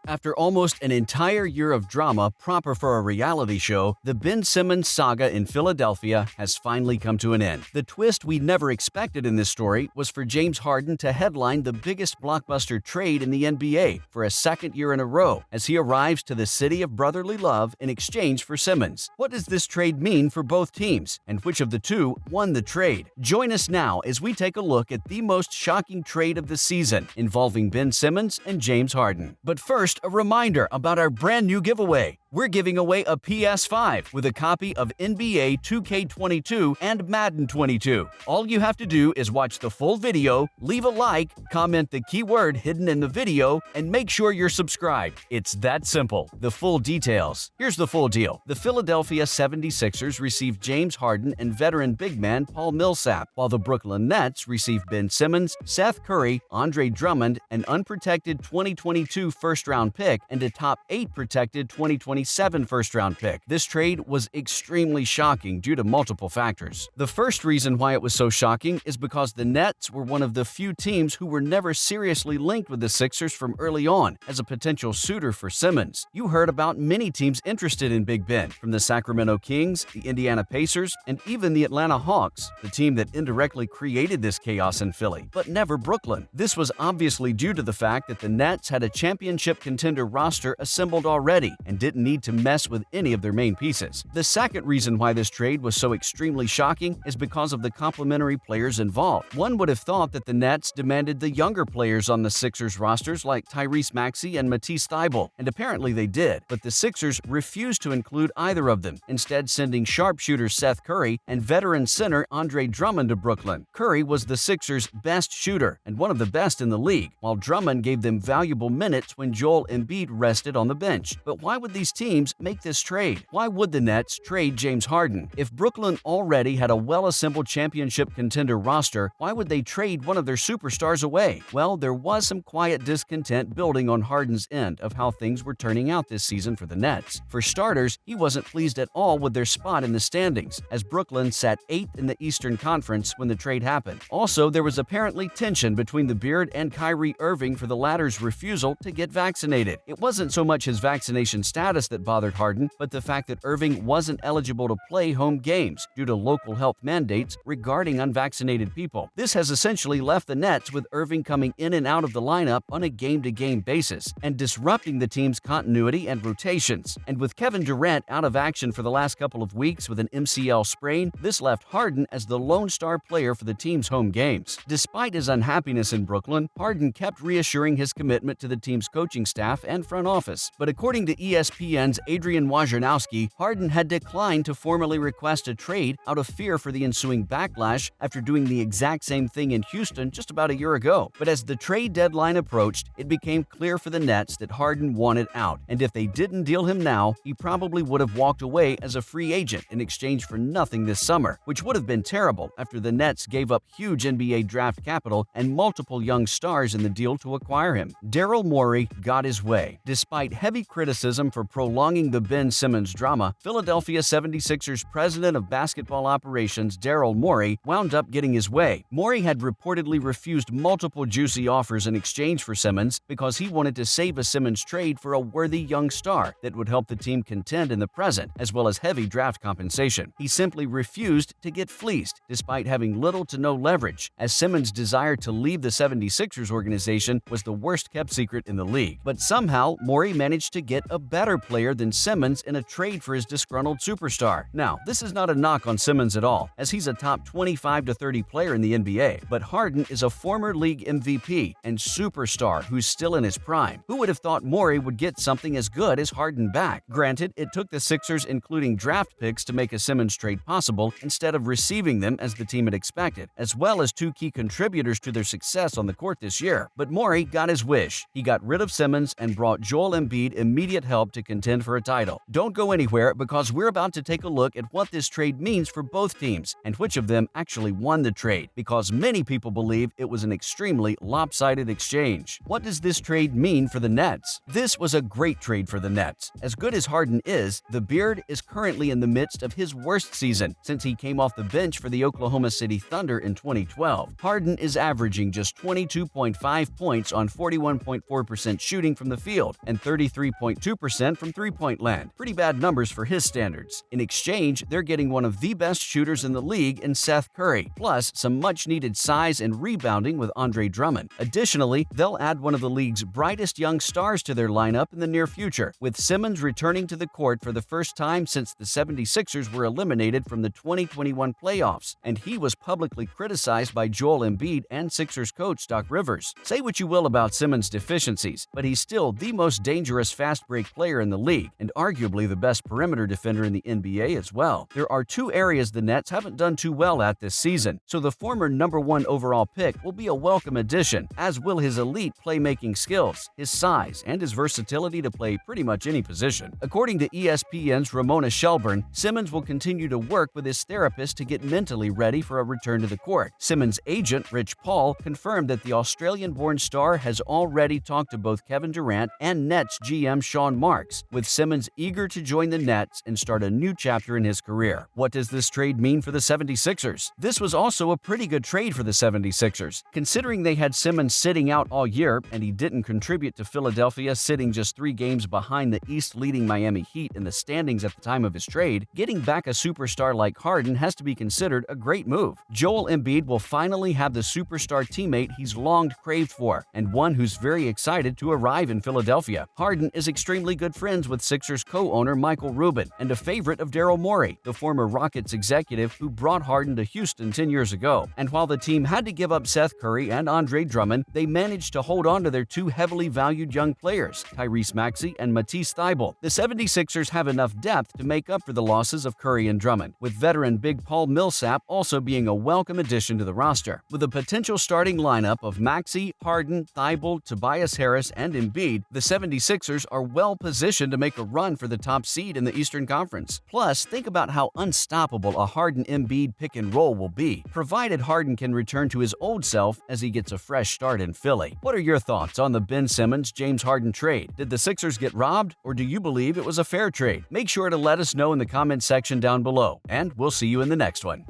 After almost an entire year of drama proper for a reality show, the Ben Simmons saga in Philadelphia has finally come to an end. The twist we never expected in this story was for James Harden to headline the biggest blockbuster trade in the NBA for a second year in a row as he arrives to the city of brotherly love in exchange for Simmons. What does this trade mean for both teams, and which of the two won the trade? Join us now as we take a look at the most shocking trade of the season involving Ben Simmons and James Harden. But first, a reminder about our brand new giveaway. We're giving away a PS5 with a copy of NBA 2K22 and Madden 22. All you have to do is watch the full video, leave a like, comment the keyword hidden in the video, and make sure you're subscribed. It's that simple. The full details. Here's the full deal. The Philadelphia 76ers received James Harden and veteran big man Paul Millsap, while the Brooklyn Nets received Ben Simmons, Seth Curry, Andre Drummond, an unprotected 2022 first-round pick, and a top 8 protected 2027 first-round pick. This trade was extremely shocking due to multiple factors. The first reason why it was so shocking is because the Nets were one of the few teams who were never seriously linked with the Sixers from early on as a potential suitor for Simmons. You heard about many teams interested in Big Ben, from the Sacramento Kings, the Indiana Pacers, and even the Atlanta Hawks, the team that indirectly created this chaos in Philly, but never Brooklyn. This was obviously due to the fact that the Nets had a championship contender roster assembled already and didn't need to mess with any of their main pieces. The second reason why this trade was so extremely shocking is because of the complementary players involved. One would have thought that the Nets demanded the younger players on the Sixers rosters like Tyrese Maxey and Matisse Thybulle, and apparently they did, but the Sixers refused to include either of them, instead sending sharpshooter Seth Curry and veteran center Andre Drummond to Brooklyn. Curry was the Sixers' best shooter and one of the best in the league, while Drummond gave them valuable minutes when Joel Embiid rested on the bench. But why would these teams make this trade? Why would the Nets trade James Harden? If Brooklyn already had a well-assembled championship contender roster, why would they trade one of their superstars away? Well, there was some quiet discontent building on Harden's end of how things were turning out this season for the Nets. For starters, he wasn't pleased at all with their spot in the standings, as Brooklyn sat 8th in the Eastern Conference when the trade happened. Also, there was apparently tension between the Beard and Kyrie Irving for the latter's refusal to get vaccinated. It wasn't so much his vaccination status that bothered Harden, but the fact that Irving wasn't eligible to play home games due to local health mandates regarding unvaccinated people. This has essentially left the Nets with Irving coming in and out of the lineup on a game-to-game basis and disrupting the team's continuity and rotations. And with Kevin Durant out of action for the last couple of weeks with an MCL sprain, this left Harden as the lone star player for the team's home games. Despite his unhappiness in Brooklyn, Harden kept reassuring his commitment to the team's coaching staff and front office. But according to ESPN's Adrian Wojnarowski, Harden had declined to formally request a trade out of fear for the ensuing backlash after doing the exact same thing in Houston just about a year ago. But as the trade deadline approached, it became clear for the Nets that Harden wanted out, and if they didn't deal him now, he probably would have walked away as a free agent in exchange for nothing this summer, which would have been terrible after the Nets gave up huge NBA draft capital and multiple young stars in the deal to acquire him. Daryl Morey got his way. Despite heavy criticism for prolonging the Ben Simmons drama, Philadelphia 76ers president of basketball operations Daryl Morey wound up getting his way. Morey had reportedly refused multiple juicy offers in exchange for Simmons because he wanted to save a Simmons trade for a worthy young star that would help the team contend in the present, as well as heavy draft compensation. He simply refused to get fleeced, despite having little to no leverage, as Simmons' desire to leave the 76ers organization was the worst-kept secret in the league. But somehow, Morey managed to get a better player than Simmons in a trade for his disgruntled superstar. Now, this is not a knock on Simmons at all, as he's a top 25 to 30 player in the NBA, but Harden is a former league MVP and superstar who's still in his prime. Who would have thought Morey would get something as good as Harden back? Granted, it took the Sixers including draft picks to make a Simmons trade possible instead of receiving them as the team had expected, as well as two key contributors to their success on the court this year. But Morey got his wish. He got rid of Simmons and brought Joel Embiid immediate help to contend contend for a title. Don't go anywhere because we're about to take a look at what this trade means for both teams and which of them actually won the trade, because many people believe it was an extremely lopsided exchange. What does this trade mean for the Nets? This was a great trade for the Nets. As good as Harden is, the Beard is currently in the midst of his worst season since he came off the bench for the Oklahoma City Thunder in 2012. Harden is averaging just 22.5 points on 41.4% shooting from the field and 33.2% from three-point land. Pretty bad numbers for his standards. In exchange, they're getting one of the best shooters in the league in Seth Curry, plus some much-needed size and rebounding with Andre Drummond. Additionally, they'll add one of the league's brightest young stars to their lineup in the near future, with Simmons returning to the court for the first time since the 76ers were eliminated from the 2021 playoffs, and he was publicly criticized by Joel Embiid and Sixers coach Doc Rivers. Say what you will about Simmons' deficiencies, but he's still the most dangerous fast-break player in the league and arguably the best perimeter defender in the NBA as well. There are two areas the Nets haven't done too well at this season, so the former #1 overall pick will be a welcome addition, as will his elite playmaking skills, his size, and his versatility to play pretty much any position. According to ESPN's Ramona Shelburne, Simmons will continue to work with his therapist to get mentally ready for a return to the court. Simmons' agent, Rich Paul, confirmed that the Australian-born star has already talked to both Kevin Durant and Nets GM Sean Marks, with Simmons eager to join the Nets and start a new chapter in his career. What does this trade mean for the 76ers? This was also a pretty good trade for the 76ers, considering they had Simmons sitting out all year and he didn't contribute to Philadelphia, sitting just 3 games behind the East-leading Miami Heat in the standings at the time of his trade. Getting back a superstar like Harden has to be considered a great move. Joel Embiid will finally have the superstar teammate he's long craved for, and one who's very excited to arrive in Philadelphia. Harden is extremely good friends with Sixers co-owner Michael Rubin and a favorite of Daryl Morey, the former Rockets executive who brought Harden to Houston 10 years ago. And while the team had to give up Seth Curry and Andre Drummond, they managed to hold on to their 2 heavily valued young players, Tyrese Maxey and Matisse Thybulle. The 76ers have enough depth to make up for the losses of Curry and Drummond, with veteran Big Paul Millsap also being a welcome addition to the roster. With a potential starting lineup of Maxey, Harden, Thybulle, Tobias Harris, and Embiid, the 76ers are well positioned to make a run for the top seed in the Eastern Conference. Plus, think about how unstoppable a Harden-Embiid pick and roll will be, provided Harden can return to his old self as he gets a fresh start in Philly. What are your thoughts on the Ben Simmons-James Harden trade? Did the Sixers get robbed, or do you believe it was a fair trade? Make sure to let us know in the comment section down below, and we'll see you in the next one.